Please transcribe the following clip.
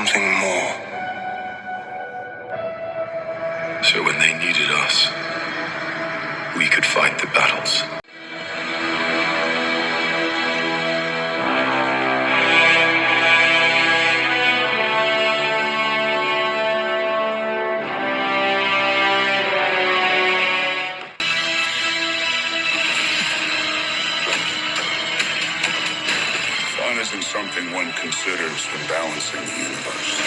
something more. So when they needed us, we could fight the battles. Fun isn't something one considers when balancing the universe.